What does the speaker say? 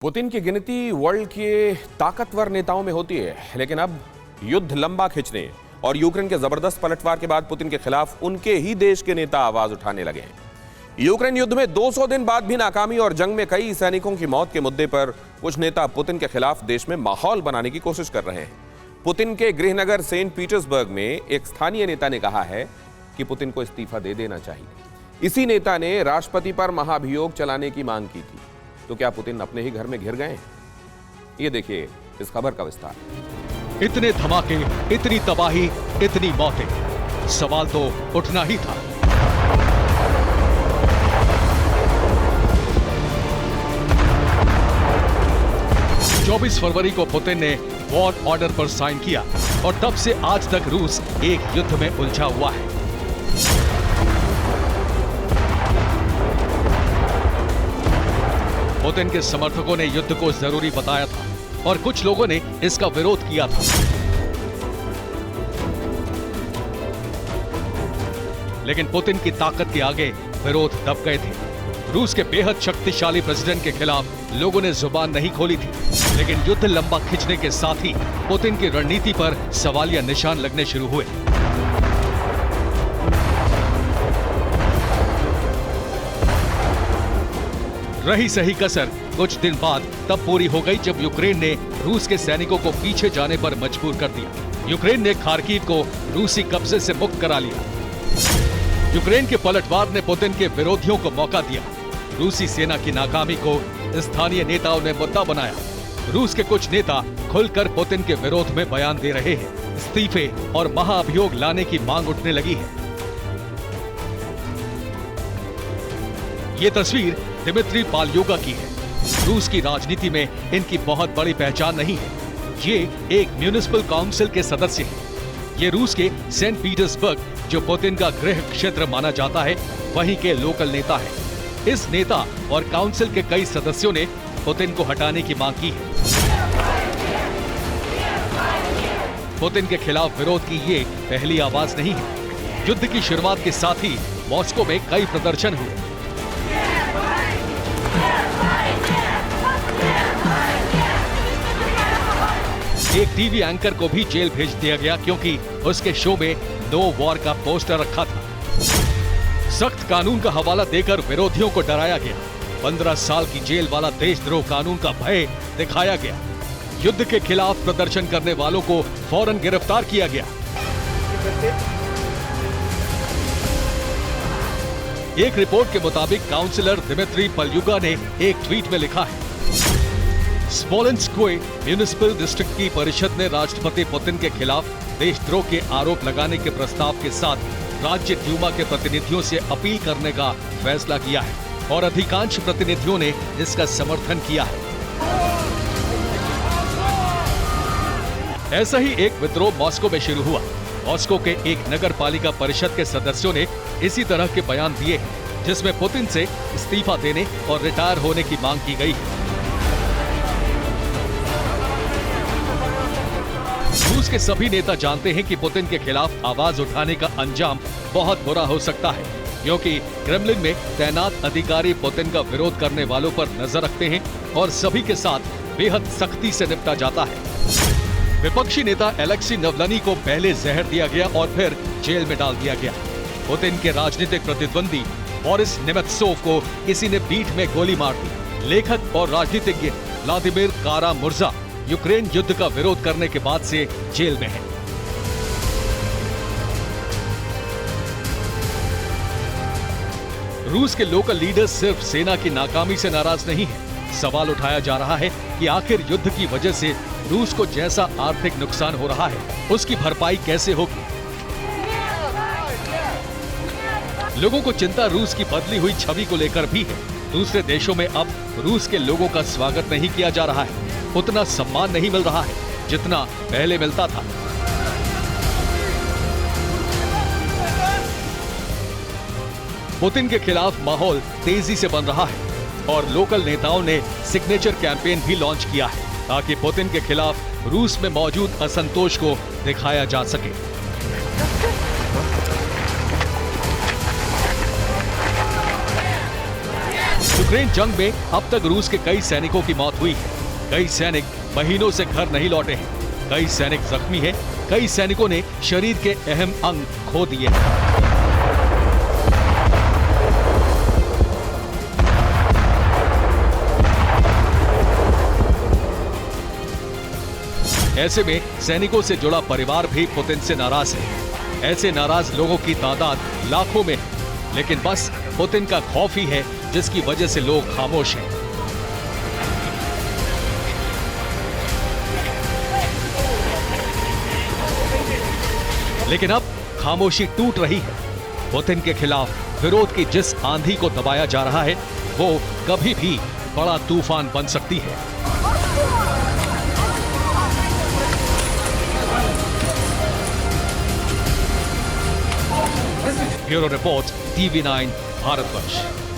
Putin की गिनती world के ताकतवर नेताओं में होती है, लेकिन अब युद्ध लंबा खींचने और यूक्रेन के जबरदस्त पलटवार के बाद पुतिन के खिलाफ उनके ही देश के नेता आवाज उठाने लगे हैं। यूक्रेन युद्ध में 200 दिन बाद भी नाकामी और जंग में कई सैनिकों की मौत के मुद्दे पर कुछ नेता पुतिन के खिलाफ देश में माहौल बनाने की कोशिश कर रहे हैं। पुतिन के गृहनगर सेंट पीटर्सबर्ग में एक स्थानीय नेता ने कहा है कि पुतिन को इस्तीफा दे देना चाहिए। इसी नेता ने राष्ट्रपति पर महाभियोग चलाने की मांग की थी। तो क्या पुतिन अपने ही घर में घिर गए? ये देखिए इस खबर का विस्तार। इतने धमाके, इतनी तबाही, इतनी मौतें, सवाल तो उठना ही था। चौबीस फरवरी को पुतिन ने वॉर ऑर्डर पर साइन किया और तब से आज तक रूस एक युद्ध में उलझा हुआ है। पुतिन के समर्थकों ने युद्ध को जरूरी बताया था और कुछ लोगों ने इसका विरोध किया था। लेकिन पुतिन की ताकत के आगे विरोध दब गए थे। रूस के बेहद शक्तिशाली प्रेसिडेंट के खिलाफ लोगों ने जुबान नहीं खोली थी, लेकिन युद्ध लंबा खिंचने के साथ ही पुतिन की रणनीति पर सवालिया निशान लगने शुरू हुए। रही सही कसर कुछ दिन बाद तब पूरी हो गई जब यूक्रेन ने रूस के सैनिकों को पीछे जाने पर मजबूर कर दिया। यूक्रेन ने खार्किव को रूसी कब्जे से मुक्त करा लिया। यूक्रेन के पलटवार ने पुतिन के विरोधियों को मौका दिया। रूसी सेना की नाकामी को स्थानीय नेताओं ने मुद्दा बनाया। रूस के कुछ नेता खुलकर पुतिन के विरोध में बयान दे रहे हैं। इस्तीफे और महाअभियोग लाने की मांग उठने लगी है। ये तस्वीर दिमित्री पालयुगा की है। रूस की राजनीति में इनकी बहुत बड़ी पहचान नहीं है। ये एक म्युनिसिपल काउंसिल के सदस्य हैं। ये रूस के सेंट पीटर्सबर्ग, जो पुतिन का गृह क्षेत्र माना जाता है, वहीं के लोकल नेता है। इस नेता और काउंसिल के कई सदस्यों ने पुतिन को हटाने की मांग की है। पुतिन के खिलाफ विरोध की ये पहली आवाज नहीं है। युद्ध की शुरुआत के साथ ही मॉस्को में कई प्रदर्शन हुए। एक टीवी एंकर को भी जेल भेज दिया गया क्योंकि उसके शो में नो वॉर का पोस्टर रखा था। सख्त कानून का हवाला देकर विरोधियों को डराया गया। 15 साल की जेल वाला देशद्रोह कानून का भय दिखाया गया। युद्ध के खिलाफ प्रदर्शन करने वालों को फौरन गिरफ्तार किया गया। एक रिपोर्ट के मुताबिक काउंसिलर दिमित्री पालयुगा ने एक ट्वीट में लिखा है, स्मोलेंस्क म्युनिसिपल डिस्ट्रिक्ट की परिषद ने राष्ट्रपति पुतिन के खिलाफ देशद्रोह के आरोप लगाने के प्रस्ताव के साथ राज्य ड्यूमा के प्रतिनिधियों से अपील करने का फैसला किया है और अधिकांश प्रतिनिधियों ने इसका समर्थन किया है। ऐसा ही एक विद्रोह मॉस्को में शुरू हुआ। मॉस्को के एक नगर पालिका परिषद के सदस्यों ने इसी तरह के बयान दिए हैं, जिसमें पुतिन से इस्तीफा देने और रिटायर होने की मांग की गई है। रूस के सभी नेता जानते हैं कि पुतिन के खिलाफ आवाज उठाने का अंजाम बहुत बुरा हो सकता है, क्योंकि क्रेमलिन में तैनात अधिकारी पुतिन का विरोध करने वालों पर नजर रखते हैं और सभी के साथ बेहद सख्ती से निपटा जाता है। विपक्षी नेता एलेक्सी नवलनी को पहले जहर दिया गया और फिर जेल में डाल दिया गया। पुतिन के राजनीतिक प्रतिद्वंदी बोरिस नेमेत्सोव को किसी ने पीठ में गोली मार दी। लेखक और राजनीतिज्ञ व्लादिमीर कारा-मुर्जा यूक्रेन युद्ध का विरोध करने के बाद से जेल में है। रूस के लोकल लीडर्स सिर्फ सेना की नाकामी से नाराज नहीं है। सवाल उठाया जा रहा है कि आखिर युद्ध की वजह से रूस को जैसा आर्थिक नुकसान हो रहा है, उसकी भरपाई कैसे होगी। लोगों को चिंता रूस की बदली हुई छवि को लेकर भी है। दूसरे देशों में अब रूस के लोगों का स्वागत नहीं किया जा रहा है। उतना सम्मान नहीं मिल रहा है जितना पहले मिलता था। पुतिन के खिलाफ माहौल तेजी से बन रहा है और लोकल नेताओं ने सिग्नेचर कैंपेन भी लॉन्च किया है ताकि पुतिन के खिलाफ रूस में मौजूद असंतोष को दिखाया जा सके। यूक्रेन जंग में अब तक रूस के कई सैनिकों की मौत हुई है। कई सैनिक महीनों से घर नहीं लौटे हैं। कई सैनिक जख्मी हैं। कई सैनिकों ने शरीर के अहम अंग खो दिए हैं। ऐसे में सैनिकों से जुड़ा परिवार भी पुतिन से नाराज है। ऐसे नाराज लोगों की तादाद लाखों में है, लेकिन बस पुतिन का खौफ ही है जिसकी वजह से लोग खामोश हैं। लेकिन अब खामोशी टूट रही है। पुतिन के खिलाफ विरोध की जिस आंधी को दबाया जा रहा है वो कभी भी बड़ा तूफान बन सकती है। Bureau report, TV9 Bharatvarsh.